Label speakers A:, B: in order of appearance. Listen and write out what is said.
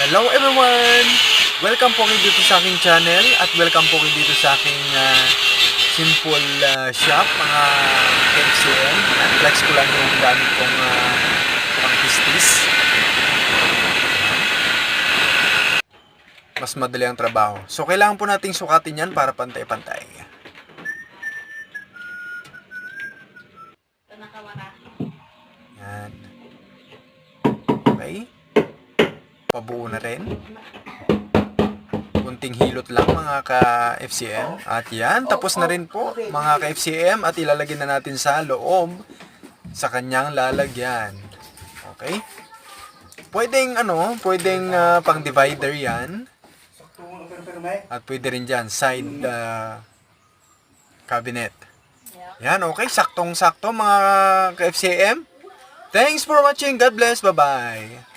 A: Hello everyone! Welcome po kayo dito sa aking channel at welcome po kayo dito sa aking simple shop, mga KFCM. Flex ko lang yung gamit kong pang-pistis. Mas madali ang trabaho. So kailangan po nating sukatin yan para pantay-pantay. Yan. Okay. Pabuo na rin. Kunting hilot lang mga ka-FCM. At yan, tapos na rin po mga ka-FCM. At ilalagay na natin sa loob sa kanyang lalagyan. Okay? Pwedeng pang divider yan. At pwede rin dyan, side cabinet. Yan, okay. Saktong-sakto mga ka-FCM. Thanks for watching. God bless. Bye-bye.